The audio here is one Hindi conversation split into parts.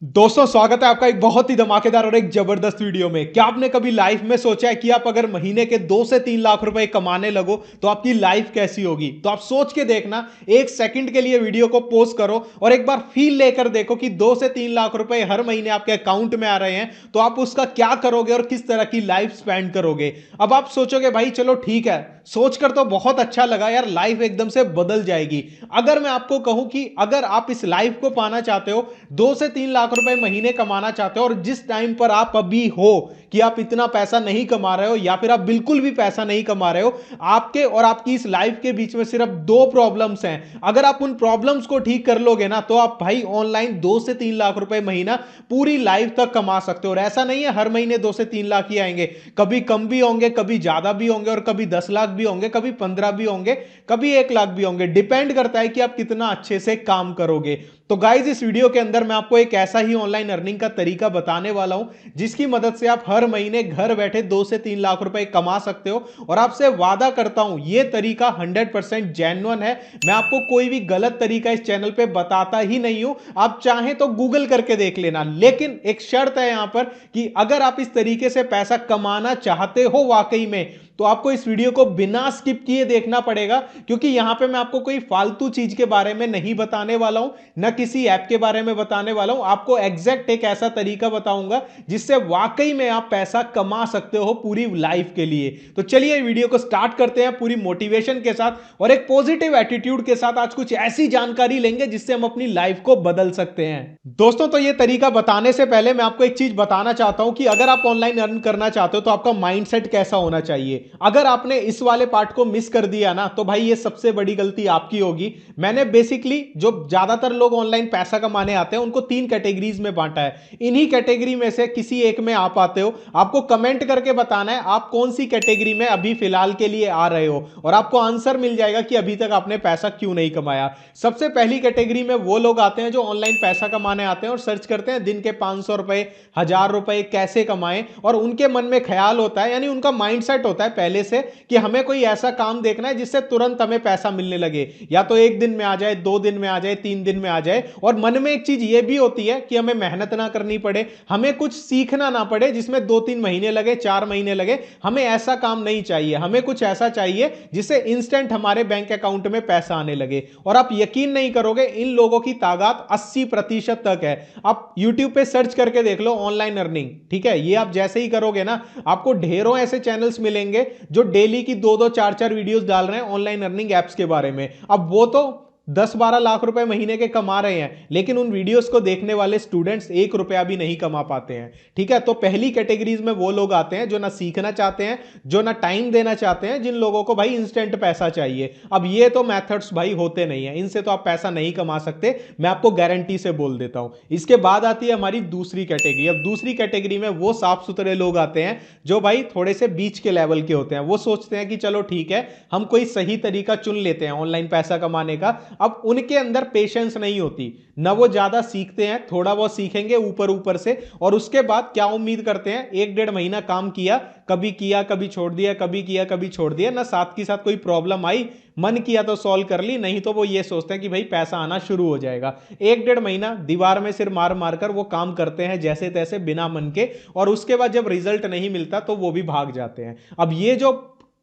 दोस्तों स्वागत है आपका एक बहुत ही धमाकेदार और एक जबरदस्त वीडियो में। क्या आपने कभी लाइफ में सोचा है कि आप अगर महीने के 2 से 3 लाख रुपए कमाने लगो तो आपकी लाइफ कैसी होगी? तो आप सोच के देखना, एक सेकंड के लिए वीडियो को पॉज करो और एक बार फील लेकर देखो कि 2 से 3 लाख रुपए हर महीने आपके अकाउंट में आ रहे हैं तो आप उसका क्या करोगे और किस तरह की लाइफ स्पेंड करोगे। अब आप सोचोगे भाई चलो ठीक है, सोचकर तो बहुत अच्छा लगा यार, लाइफ एकदम से बदल जाएगी। अगर मैं आपको कहूं कि अगर आप इस लाइफ को पाना चाहते हो, 2 से 3 लाख रुपए महीने कमाना चाहते हो और जिस टाइम पर आप अभी हो कि आप इतना पैसा नहीं कमा रहे हो या फिर आप बिल्कुल भी पैसा नहीं कमा रहे हो, आपके और आपकी इस लाइफ के बीच में सिर्फ दो प्रॉब्लम्स हैं। अगर आप उन प्रॉब्लम्स को ठीक कर लोगे ना तो आप भाई ऑनलाइन 2 से 3 लाख रुपए महीना पूरी लाइफ तक कमा सकते हो। और ऐसा नहीं है हर महीने 2 से 3 लाख ही आएंगे, कभी कम भी होंगे, कभी ज्यादा भी होंगे और कभी 10 लाख भी होंगे, कभी 15 भी होंगे, कभी 1 लाख भी होंगे। डिपेंड करता है कि आप कितना अच्छे से काम करोगे। तो गाइज इस वीडियो के अंदर मैं आपको एक ऐसा ही ऑनलाइन अर्निंग का तरीका बताने वाला हूं जिसकी मदद से आप हर महीने घर बैठे 2 से 3 लाख रुपए कमा सकते हो। और आपसे वादा करता हूं यह तरीका 100% जेन्युइन है। मैं आपको कोई भी गलत तरीका इस चैनल पे बताता ही नहीं हूं। आप चाहें तो गूगल करके देख लेना, लेकिन एक शर्त है यहां पर कि अगर आप इस तरीके से पैसा कमाना चाहते हो वाकई में तो आपको इस वीडियो को बिना स्किप किए देखना पड़ेगा, क्योंकि यहां पे मैं आपको कोई फालतू चीज के बारे में नहीं बताने वाला हूं, न किसी ऐप के बारे में बताने वाला हूं। आपको एग्जैक्ट एक ऐसा तरीका बताऊंगा जिससे वाकई में आप पैसा कमा सकते हो पूरी लाइफ के लिए। तो चलिए वीडियो को स्टार्ट करते हैं पूरी मोटिवेशन के साथ और एक पॉजिटिव एटीट्यूड के साथ। आज कुछ ऐसी जानकारी लेंगे जिससे हम अपनी लाइफ को बदल सकते हैं। दोस्तों तो ये तरीका बताने से पहले मैं आपको एक चीज बताना चाहता हूं कि अगर आप ऑनलाइन अर्न करना चाहते हो तो आपका माइंडसेट कैसा होना चाहिए। अगर आपने इस वाले पार्ट को मिस कर दिया ना तो भाई ये सबसे बड़ी गलती आपकी होगी। मैंने बेसिकली जो ज्यादातर लोग ऑनलाइन पैसा कमाने आते हैं उनको 3 कैटेगरीज में बांटा है। इन्हीं कैटेगरी में से किसी एक में आप आते हो। आपको कमेंट करके बताना है आप कौन सी कैटेगरी में अभी फिलहाल के लिए आ रहे हो और आपको आंसर मिल जाएगा कि अभी तक आपने पैसा क्यों नहीं कमाया। सबसे पहली कैटेगरी में वो लोग आते हैं जो ऑनलाइन पैसा कमाने आते हैं और सर्च करते हैं दिन के 500 रुपए, 1000 रुपए कैसे कमाएं। और उनके मन में ख्याल होता है, यानी उनका माइंडसेट होता है पहले से कि हमें कोई ऐसा काम देखना है जिससे तुरंत हमें पैसा मिलने लगे, या तो 1 दिन में आ जाए, 2 दिन में आ जाए, 3 दिन में आ जाए। और मन में एक चीज ये भी होती है कि हमें मेहनत ना करनी पड़े, हमें कुछ सीखना ना पड़े जिसमें 2-3 महीने लगे, 4 महीने लगे। हमें ऐसा काम नहीं चाहिए, हमें कुछ ऐसा चाहिए जिससे इंस्टेंट हमारे बैंक अकाउंट में पैसा आने लगे। और आप यकीन नहीं करोगे इन लोगों की तादाद 80% तक है। आप YouTube पे सर्च करके देख लो ऑनलाइन अर्निंग, ठीक है। ये आप जैसे ही करोगे ना आपको ढेरों ऐसे चैनल्स मिलेंगे जो डेली की 2-2 4-4 वीडियोस डाल रहे हैं ऑनलाइन अर्निंग एप्स के बारे में। अब वो तो 10-12 लाख रुपए महीने के कमा रहे हैं, लेकिन उन वीडियोस को देखने वाले स्टूडेंट्स 1 रुपया भी नहीं कमा पाते हैं, ठीक है। तो पहली कैटेगरीज में वो लोग आते हैं जो ना सीखना चाहते हैं, जो ना टाइम देना चाहते हैं, जिन लोगों को भाई इंस्टेंट पैसा चाहिए। अब ये तो मेथड्स भाई होते नहीं है, इनसे तो आप पैसा नहीं कमा सकते, मैं आपको गारंटी से बोल देता हूं। इसके बाद आती है हमारी दूसरी कैटेगरी। अब दूसरी कैटेगरी में वो साफ सुथरे लोग आते हैं जो भाई थोड़े से बीच के लेवल के होते हैं। वो सोचते हैं कि चलो ठीक है हम कोई सही तरीका चुन लेते हैं ऑनलाइन पैसा कमाने का। अब उनके अंदर पेशेंस नहीं होती, ना वो ज्यादा सीखते हैं, थोड़ा बहुत सीखेंगे ऊपर ऊपर से और उसके बाद क्या उम्मीद करते हैं, 1-1.5 महीना काम किया, कभी छोड़ दिया, कभी किया कभी छोड़ दिया, ना साथ के साथ कोई प्रॉब्लम आई, मन किया तो सॉल्व कर ली, नहीं तो वो ये सोचते हैं कि भाई पैसा आना शुरू हो जाएगा। 1-1.5 महीना दीवार में सिर मार मार कर वो काम करते हैं जैसे तैसे बिना मन के, और उसके बाद जब रिजल्ट नहीं मिलता तो वो भी भाग जाते हैं। अब ये जो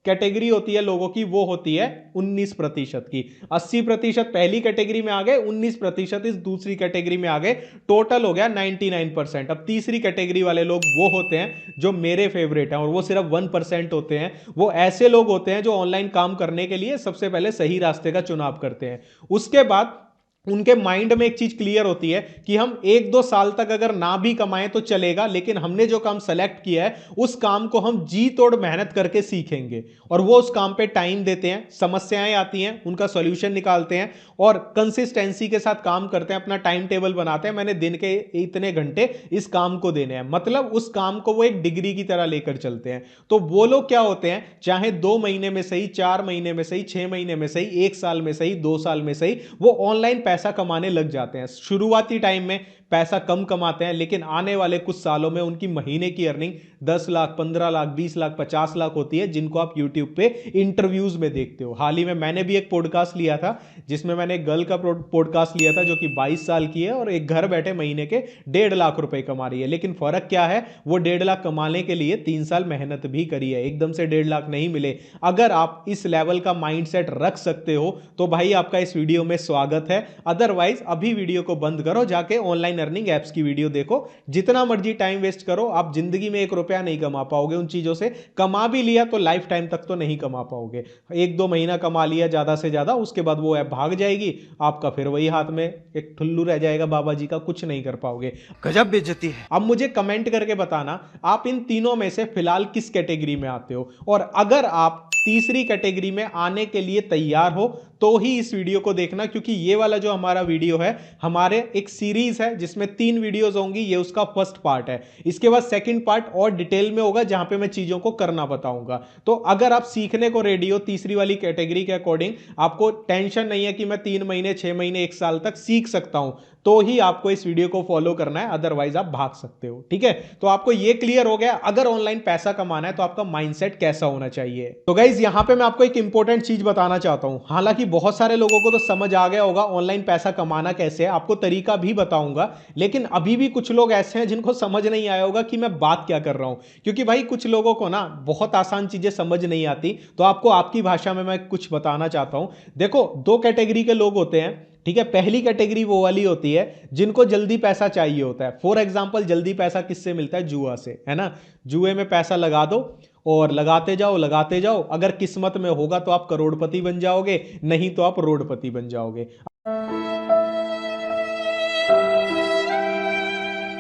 कैटेगरी होती है लोगों की वो होती है 19% की। 80% पहली कैटेगरी में आ गए, 19% इस दूसरी कैटेगरी में आ गए, टोटल हो गया 99%। अब तीसरी कैटेगरी वाले लोग वो होते हैं जो मेरे फेवरेट हैं और वो सिर्फ 1% होते हैं। वो ऐसे लोग होते हैं जो ऑनलाइन काम करने के लिए सबसे पहले सही रास्ते का चुनाव करते हैं। उसके बाद उनके माइंड में एक चीज क्लियर होती है कि हम 1-2 साल तक अगर ना भी कमाएं तो चलेगा, लेकिन हमने जो काम सेलेक्ट किया है उस काम को हम जी तोड़ मेहनत करके सीखेंगे। और वो उस काम पे टाइम देते हैं, समस्याएं आती हैं उनका सॉल्यूशन निकालते हैं और कंसिस्टेंसी के साथ काम करते हैं, अपना टाइम टेबल बनाते हैं, मैंने दिन के इतने घंटे इस काम को देने हैं, मतलब उस काम को वो एक डिग्री की तरह लेकर चलते हैं। तो वो लोग क्या होते हैं, चाहे 2 महीने में सही, 4 महीने में सही, 6 महीने में सही, 1 साल में सही, 2 साल में सही, वो ऑनलाइन पैसा कमाने लग जाते हैं। शुरुआती टाइम में पैसा कम कमाते हैं, लेकिन आने वाले कुछ सालों में उनकी महीने की अर्निंग 10 लाख, 15 लाख, 20 लाख, 50 लाख होती है, जिनको आप यूट्यूब पे इंटरव्यूज में देखते हो। हाल ही में मैंने भी एक पॉडकास्ट लिया था, जिसमें मैंने एक गर्ल का पॉडकास्ट लिया था जो कि 22 साल की है और एक घर बैठे महीने के 1.5 लाख रुपए कमा रही है। लेकिन फर्क क्या है, वो 1.5 लाख कमाने के लिए 3 साल मेहनत भी करी है, एकदम से 1.5 लाख नहीं मिले। अगर आप इस लेवल का माइंडसेट रख सकते हो तो भाई आपका इस वीडियो में स्वागत है। अदरवाइज अभी वीडियो को बंद करो, जाके ऑनलाइन अर्निंग एप्स की वीडियो देखो। जितना मर्जी टाइम वेस्ट करो, आप जिंदगी में 1 रुपया नहीं कमा पाओगे उन चीजों से। कमा भी लिया तो लाइफ टाइम तक तो नहीं कमा पाओगे। 1-2 महीना कमा लिया ज्यादा से ज्यादा, उसके बाद वो ऐप भाग जाएगी, आपका फिर वही हाथ में एक ठुल्लू रह जाएगा बाबा जी का, कुछ नहीं कर पाओगे। गजब बेइज्जती है। अब मुझे कमेंट करके बताना आप इन तीनों में से फिलहाल किस कैटेगरी में आते हो, और अगर आप तीसरी कैटेगरी में आने के लिए तैयार हो तो ही इस वीडियो को देखना, क्योंकि ये वाला जो हमारा वीडियो है, हमारे एक सीरीज है जिसमें 3 वीडियोस होंगी, ये उसका फर्स्ट पार्ट है। इसके बाद सेकंड पार्ट और डिटेल में होगा जहां पे मैं चीजों को करना बताऊंगा। तो अगर आप सीखने को रेडी हो तीसरी वाली कैटेगरी के अकॉर्डिंग, आपको टेंशन नहीं है कि मैं 3 महीने, 6 महीने, 1 साल तक सीख सकता हूं, तो ही आपको इस वीडियो को फॉलो करना है, अदरवाइज आप भाग सकते हो। ठीक है, तो आपको ये क्लियर हो गया अगर ऑनलाइन पैसा कमाना है तो आपका माइंडसेट कैसा होना चाहिए। तो गाइज यहां पे मैं आपको एक इंपॉर्टेंट चीज बताना चाहता हूं। हालांकि बहुत सारे लोगों को तो समझ आ गया होगा ऑनलाइन पैसा कमाना कैसे है, आपको तरीका भी बताऊंगा, लेकिन अभी भी कुछ लोग ऐसे हैं जिनको समझ नहीं आया होगा कि मैं बात क्या कर रहा हूं। क्योंकि भाई कुछ लोगों को ना बहुत आसान चीजें समझ नहीं आती, तो आपको आपकी भाषा में मैं कुछ बताना चाहता हूं। देखो, 2 कैटेगरी के लोग होते हैं। ठीक है, पहली कैटेगरी वो वाली होती है जिनको जल्दी पैसा चाहिए होता है। फॉर एग्जांपल, जल्दी पैसा किससे मिलता है? जुआ से, है ना। जुए में पैसा लगा दो और लगाते जाओ लगाते जाओ, अगर किस्मत में होगा तो आप करोड़पति बन जाओगे, नहीं तो आप रोडपति बन जाओगे।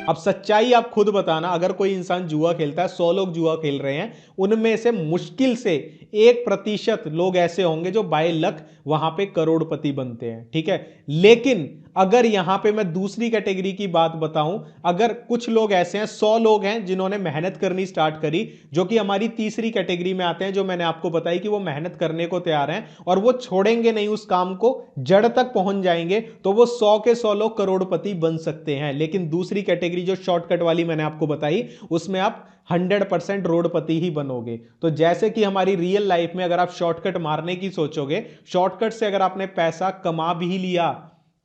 अब सच्चाई आप खुद बताना, अगर कोई इंसान जुआ खेलता है, 100 लोग जुआ खेल रहे हैं, उनमें से मुश्किल से 1% लोग ऐसे होंगे जो बाय लक वहां पे करोड़पति बनते हैं। ठीक है, लेकिन अगर यहां पे मैं दूसरी कैटेगरी की बात बताऊं, अगर कुछ लोग ऐसे हैं, 100 लोग हैं जिन्होंने मेहनत करनी स्टार्ट करी, जो कि हमारी तीसरी कैटेगरी में आते हैं, जो मैंने आपको बताई कि वो मेहनत करने को तैयार हैं और वो छोड़ेंगे नहीं उस काम को, जड़ तक पहुंच जाएंगे, तो वो 100 के 100 लोग करोड़पति बन सकते हैं। लेकिन दूसरी कैटेगरी जो शॉर्टकट वाली मैंने आपको बताई, उसमें आप 100% रोडपति ही बनोगे। तो जैसे कि हमारी रियल लाइफ में अगर आप शॉर्टकट मारने की सोचोगे, शॉर्टकट से अगर आपने पैसा कमा भी लिया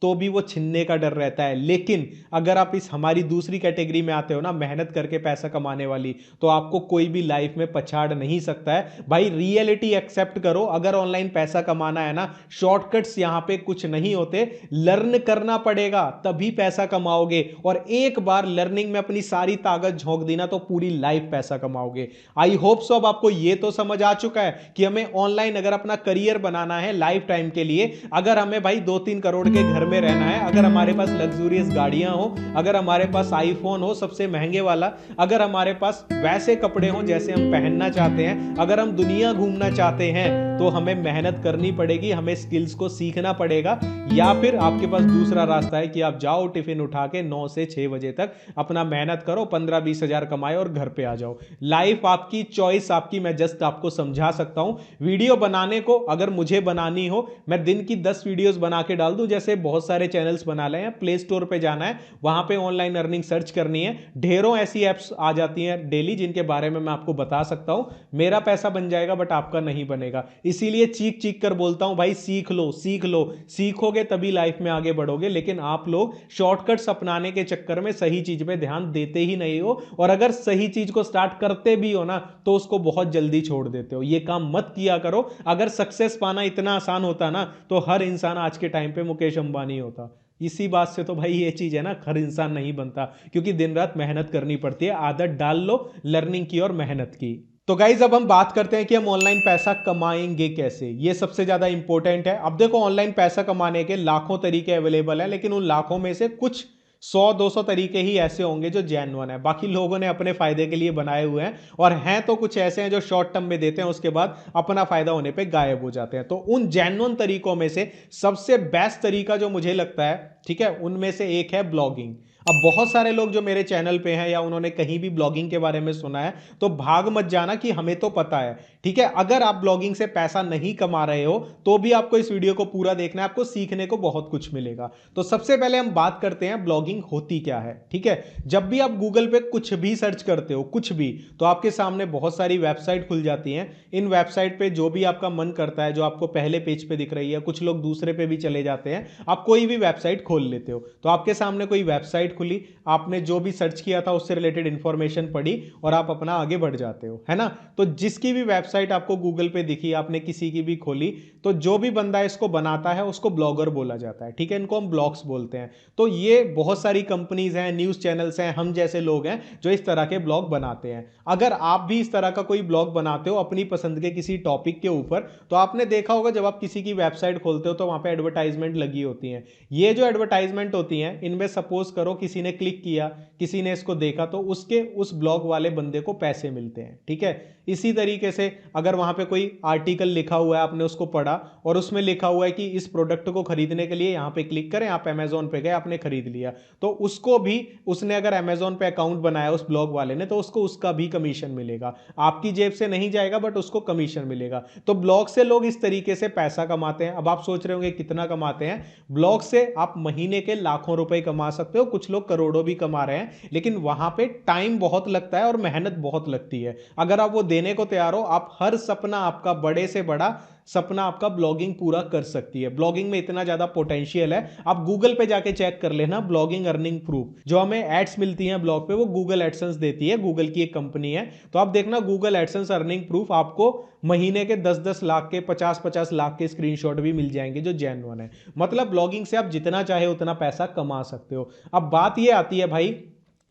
तो भी वो छिनने का डर रहता है। लेकिन अगर आप इस हमारी दूसरी कैटेगरी में आते हो ना, मेहनत करके पैसा कमाने वाली, तो आपको कोई भी लाइफ में पछाड़ नहीं सकता है। भाई रियलिटी एक्सेप्ट करो, अगर ऑनलाइन पैसा कमाना है ना, शॉर्टकट्स यहां पे कुछ नहीं होते, लर्न करना पड़ेगा तभी पैसा कमाओगे। और एक बार लर्निंग में अपनी सारी ताकत झोंक दी ना, तो पूरी लाइफ पैसा कमाओगे। आई होप सो अब आपको ये तो समझ आ चुका है कि हमें ऑनलाइन अगर अपना करियर बनाना है लाइफ टाइम के लिए, अगर हमें भाई 2-3 करोड़ के घर में रहना है, अगर हमारे पास लग्जूरियस गाड़ियां हो, अगर हमारे पास आईफोन हो सबसे महंगे वाला, अगर हमारे पास वैसे कपड़े हो जैसे हम पहनना चाहते हैं, अगर हम दुनिया घूमना चाहते हैं, तो हमें मेहनत करनी पड़ेगी, हमें स्किल्स को सीखना पड़ेगा। या फिर आपके पास दूसरा रास्ता है कि आप जाओ टिफिन उठा के 9 से 6 बजे तक अपना मेहनत करो, 15-20 हजार कमाए और घर पे आ जाओ। लाइफ आपकी, चॉइस आपकी, मैं जस्ट आपको समझा सकता हूं। वीडियो बनाने को अगर मुझे बनानी हो, मैं दिन की 10 वीडियोस बना के डाल दूं, जैसे बहुत सारे चैनल्स बना ले हैं। प्ले स्टोर पे जाना है, वहां पे ऑनलाइन अर्निंग सर्च करनी है, ढेरों ऐसी एप्स आ जाती हैं डेली जिनके बारे में मैं आपको बता सकता हूं। मेरा पैसा बन जाएगा बट आपका नहीं बनेगा। इसीलिए चीख चीख कर बोलता हूं, भाई सीख लो सीख लो, सीखोगे तभी लाइफ में आगे बढ़ोगे। लेकिन आप लोग शॉर्टकट्स अपनाने के चक्कर में सही चीज पे ध्यान देते ही नहीं हो, और अगर सही चीज को स्टार्ट करते भी हो ना, तो उसको बहुत जल्दी छोड़ देते हो। ये काम मत किया करो। अगर सक्सेस पाना इतना आसान होता ना, तो हर इंसान आज के टाइम पे मुकेश अंबानी होता। इसी बात से तो भाई ये चीज है ना, हर इंसान नहीं बनता, क्योंकि दिन रात मेहनत करनी पड़ती है। आदत डाल लो लर्निंग की और मेहनत की। तो गाइज अब हम बात करते हैं कि हम ऑनलाइन पैसा कमाएंगे कैसे। ये सबसे ज्यादा इंपॉर्टेंट है। अब देखो, ऑनलाइन पैसा कमाने के लाखों तरीके अवेलेबल हैं, लेकिन उन लाखों में से कुछ 100-200 तरीके ही ऐसे होंगे जो जेन्युइन है, बाकी लोगों ने अपने फायदे के लिए बनाए हुए हैं। और हैं तो कुछ ऐसे हैं जो शॉर्ट टर्म में देते हैं, उसके बाद अपना फायदा होने पे गायब हो जाते हैं। तो उन जेन्युइन तरीकों में से सबसे बेस्ट तरीका जो मुझे लगता है, ठीक है, उनमें से एक है ब्लॉगिंग। अब बहुत सारे लोग जो मेरे चैनल पे हैं या उन्होंने कहीं भी ब्लॉगिंग के बारे में सुना है, तो भाग मत जाना कि हमें तो पता है। ठीक है। अगर आप ब्लॉगिंग से पैसा नहीं कमा रहे हो तो भी आपको इस वीडियो को पूरा देखना है, आपको सीखने को बहुत कुछ मिलेगा। तो सबसे पहले हम बात करते हैं ब्लॉगिंग होती क्या है। ठीक है, जब भी आप गूगल पे कुछ भी सर्च करते हो, कुछ भी, तो आपके सामने बहुत सारी वेबसाइट खुल जाती हैं। इन वेबसाइट पे जो भी आपका मन करता है, जो आपको पहले पेज पे दिख रही है, कुछ लोग दूसरे पे भी चले जाते हैं, आप कोई भी वेबसाइट खोल लेते हो। तो आपके सामने कोई वेबसाइट खुली, आपने जो भी सर्च किया था उससे रिलेटेड इंफॉर्मेशन पढ़ी और आप अपना आगे बढ़ जाते हो, है ना। तो जिसकी भी वेबसाइट आपको गूगल पे दिखी, आपने किसी की भी खोली, तो जो भी बंदा इसको बनाता है उसको ब्लॉगर बोला जाता है। ठीक है, इनको हम ब्लॉग्स बोलते हैं। तो ये बहुत सारी कंपनीज हैं, न्यूज चैनल्स हैं, हम जैसे लोग हैं जो इस तरह के ब्लॉग बनाते हैं। अगर आप भी इस तरह का कोई ब्लॉग बनाते हो अपनी पसंद के किसी टॉपिक के ऊपर, तो आपने देखा होगा जब आप किसी की वेबसाइट खोलते हो तो वहां पे एडवर्टाइजमेंट लगी होती है। ये जो एडवर्टाइजमेंट होती है, इनमें सपोज करो किसी ने क्लिक किया, किसी ने इसको देखा, तो उसके उस ब्लॉग वाले बंदे को पैसे मिलते हैं। ठीक है, इसी तरीके से अगर वहां पे कोई आर्टिकल लिखा हुआ है, आपने उसको पढ़ा और उसमें लिखा हुआ है कि इस प्रोडक्ट को खरीदने के लिए यहां पे क्लिक करें, आप अमेजोन पे गए, आपने खरीद लिया, तो उसको भी, उसने अगर अमेजोन पे अकाउंट बनाया उस ब्लॉग वाले ने, तो उसको उसका भी कमीशन मिलेगा। आपकी जेब से नहीं जाएगा बट उसको कमीशन मिलेगा। तो ब्लॉग से लोग इस तरीके से पैसा कमाते हैं। अब आप सोच रहे होंगे कितना कमाते हैं। ब्लॉग से आप महीने के लाखों रुपए कमा सकते हो, कुछ लोग करोड़ों भी कमा रहे हैं, लेकिन वहां पे टाइम बहुत लगता है और मेहनत बहुत लगती है। अगर आप वो देने को तैयार हो, आप हर सपना आपका, बड़े से बड़ा सपना आपका, ब्लॉगिंग पूरा कर सकती है। ब्लॉगिंग में इतना ज्यादा पोटेंशियल है। आप गूगल पे जाके चेक कर लेना, ब्लॉगिंग अर्निंग प्रूफ, जो हमें एड्स मिलती हैं ब्लॉग पे, वो गूगल एडसेंस देती है, गूगल की एक कंपनी है। तो आप देखना गूगल एडसेंस अर्निंग प्रूफ, आपको महीने के 10-10 लाख के, 50-50 लाख के स्क्रीनशॉट भी मिल जाएंगे जो जेन्युइन है। मतलब ब्लॉगिंग से आप जितना चाहे उतना पैसा कमा सकते हो। अब बात ये आती है भाई,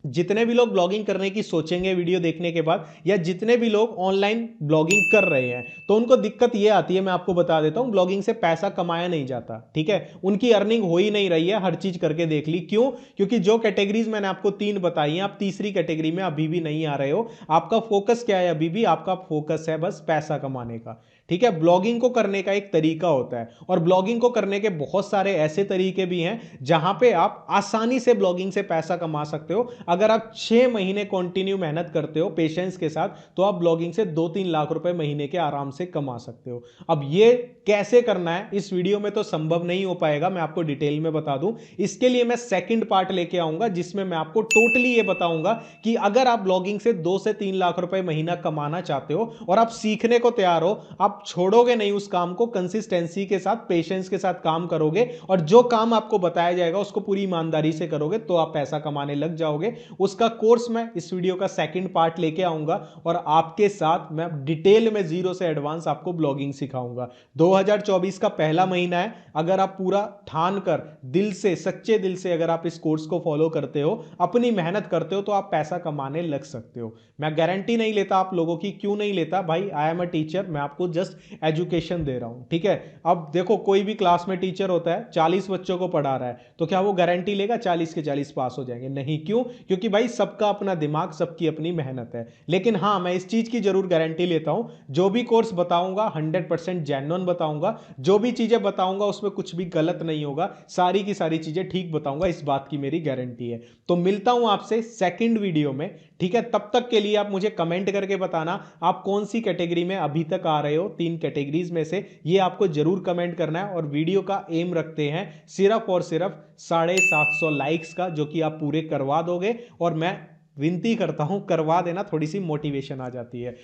जितने भी लोग ब्लॉगिंग करने की सोचेंगे वीडियो देखने के बाद, या जितने भी लोग ऑनलाइन ब्लॉगिंग कर रहे हैं, तो उनको दिक्कत ये आती है, मैं आपको बता देता हूं, ब्लॉगिंग से पैसा कमाया नहीं जाता। ठीक है, उनकी अर्निंग हो ही नहीं रही है, हर चीज करके देख ली। क्यों? क्योंकि जो कैटेगरीज मैंने आपको 3 बताई हैं, आप तीसरी कैटेगरी में अभी भी नहीं आ रहे हो। आपका फोकस क्या है? अभी भी आपका फोकस है बस पैसा कमाने का। ठीक है, ब्लॉगिंग को करने का एक तरीका होता है, और ब्लॉगिंग को करने के बहुत सारे ऐसे तरीके भी हैं जहां पे आप आसानी से ब्लॉगिंग से पैसा कमा सकते हो। अगर आप 6 महीने कंटिन्यू मेहनत करते हो पेशेंस के साथ, तो आप ब्लॉगिंग से 2-3 लाख रुपए महीने के आराम से कमा सकते हो। अब ये कैसे करना है इस वीडियो में तो संभव नहीं हो पाएगा, मैं आपको डिटेल में बता दूं। इसके लिए मैं सेकंड पार्ट लेके आऊंगा, जिसमें मैं आपको टोटली ये बताऊंगा कि अगर आप ब्लॉगिंग से 2 से 3 लाख रुपए महीना कमाना चाहते हो और आप सीखने को तैयार हो, आप छोड़ोगे नहीं उस काम को, कंसिस्टेंसी के साथ, पेशेंस के साथ काम करोगे, और जो काम आपको बताया जाएगा उसको पूरी ईमानदारी से करोगे, तो आप पैसा कमाने लग जाओगे। उसका कोर्स मैं इस वीडियो का सेकंड पार्ट लेके आऊंगा, और आपके साथ मैं डिटेल में जीरो से एडवांस आपको ब्लॉगिंग सिखाऊंगा। 2024 का पहला महीना है, अगर आप पूरा ठान कर, दिल से, सच्चे दिल से अगर आप इस कोर्स को फॉलो करते हो, अपनी मेहनत करते हो, तो आप पैसा कमाने लग सकते हो। मैं गारंटी नहीं लेता आप लोगों की। क्यों नहीं लेता भाई? आई एम अ टीचर, मैं आपको जस्ट एजुकेशन दे रहा हूं। ठीक है, अब देखो कोई भी क्लास में टीचर होता है, 40 बच्चों को पढ़ा रहा है, तो क्या वो गारंटी लेगा 40 के 40 पास हो जाएंगे? नहीं। क्यों? क्योंकि भाई सबका अपना दिमाग, सबकी अपनी मेहनत है। लेकिन हां, मैं इस चीज की जरूर गारंटी लेता हूं, जो भी कोर्स बताऊंगा 100% जेन्युइन बताऊंगा, जो भी चीजें बताऊंगा उसमें कुछ भी गलत नहीं होगा, सारी की सारी चीजें ठीक बताऊंगा, इस बात की मेरी गारंटी है। तो मिलता हूं आपसे सेकंड वीडियो में। ठीक है, तब तक के लिए आप मुझे कमेंट करके बताना आप कौन सी कैटेगरी में अभी तक आ रहे हो, 3 कैटेगरीज में से, ये आपको जरूर कमेंट करना है। और वीडियो का एम रखते हैं सिर्फ और सिर्फ 750 लाइक्स का, जो कि आप पूरे करवा दोगे, और मैं विनती करता हूं करवा देना, थोड़ी सी मोटिवेशन आ जाती है।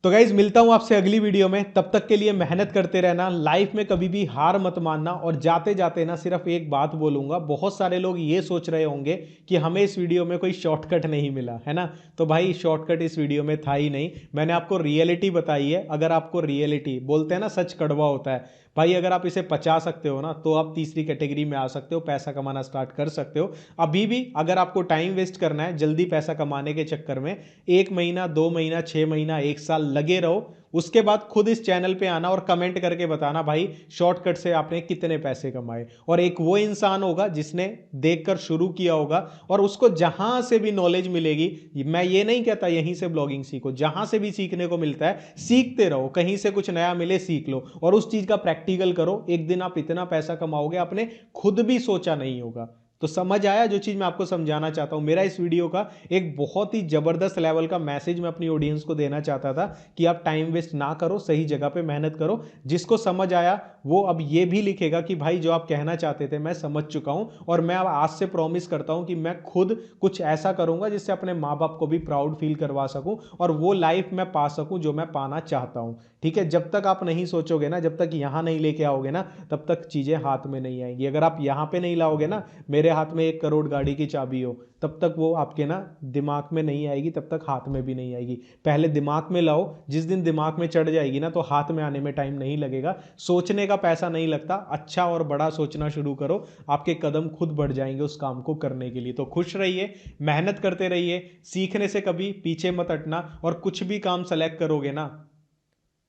तो गाइज मिलता हूं आपसे अगली वीडियो में, तब तक के लिए मेहनत करते रहना, लाइफ में कभी भी हार मत मानना। और जाते जाते ना सिर्फ एक बात बोलूंगा, बहुत सारे लोग ये सोच रहे होंगे कि हमें इस वीडियो में कोई शॉर्टकट नहीं मिला है ना, तो भाई शॉर्टकट इस वीडियो में था ही नहीं। मैंने आपको रियलिटी बताई है। अगर आपको रियलिटी, बोलते हैं ना सच कड़वा होता है भाई, अगर आप इसे पचा सकते हो ना, तो आप तीसरी कैटेगरी में आ सकते हो, पैसा कमाना स्टार्ट कर सकते हो। अभी भी अगर आपको टाइम वेस्ट करना है जल्दी पैसा कमाने के चक्कर में, 1 महीना, 2 महीना, 6 महीना, 1 साल लगे रहो, उसके बाद खुद इस चैनल पे आना और कमेंट करके बताना भाई शॉर्टकट से आपने कितने पैसे कमाए। और एक वो इंसान होगा जिसने देखकर शुरू किया होगा, और उसको जहां से भी नॉलेज मिलेगी, मैं ये नहीं कहता यहीं से ब्लॉगिंग सीखो, जहां से भी सीखने को मिलता है सीखते रहो, कहीं से कुछ नया मिले सीख लो, और उस चीज का प्रैक्टिकल करो। एक दिन आप इतना पैसा कमाओगे आपने खुद भी सोचा नहीं होगा। तो समझ आया जो चीज़ मैं आपको समझाना चाहता हूँ। मेरा इस वीडियो का एक बहुत ही ज़बरदस्त लेवल का मैसेज मैं अपनी ऑडियंस को देना चाहता था कि आप टाइम वेस्ट ना करो, सही जगह पे मेहनत करो। जिसको समझ आया वो अब ये भी लिखेगा कि भाई जो आप कहना चाहते थे मैं समझ चुका हूँ, और मैं अब आज से प्रॉमिस करता हूँ कि मैं खुद कुछ ऐसा करूँगा जिससे अपने माँ बाप को भी प्राउड फील करवा सकूँ और वो लाइफ मैं पा सकूँ जो मैं पाना चाहता हूँ। ठीक है, जब तक आप नहीं सोचोगे ना, जब तक यहाँ नहीं लेके आओगे ना, तब तक चीज़ें हाथ में नहीं आएंगी। अगर आप यहाँ पे नहीं लाओगे ना, मेरे हाथ में 1 करोड़ गाड़ी की चाबी हो, तब तक वो आपके ना दिमाग में नहीं आएगी, तब तक हाथ में भी नहीं आएगी। पहले दिमाग में लाओ, जिस दिन दिमाग में चढ़ जाएगी ना तो हाथ में आने में टाइम नहीं लगेगा। सोचने का पैसा नहीं लगता, अच्छा और बड़ा सोचना शुरू करो, आपके कदम खुद बढ़ जाएंगे उस काम को करने के लिए। तो खुश रहिए, मेहनत करते रहिए, सीखने से कभी पीछे मत हटना, और कुछ भी काम सेलेक्ट करोगे ना,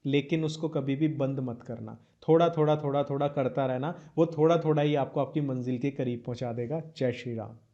लेकिन उसको कभी भी बंद मत करना। थोड़ा थोड़ा थोड़ा थोड़ा करता रहना, वो थोड़ा थोड़ा ही आपको आपकी मंजिल के करीब पहुंचा देगा। जय श्री राम।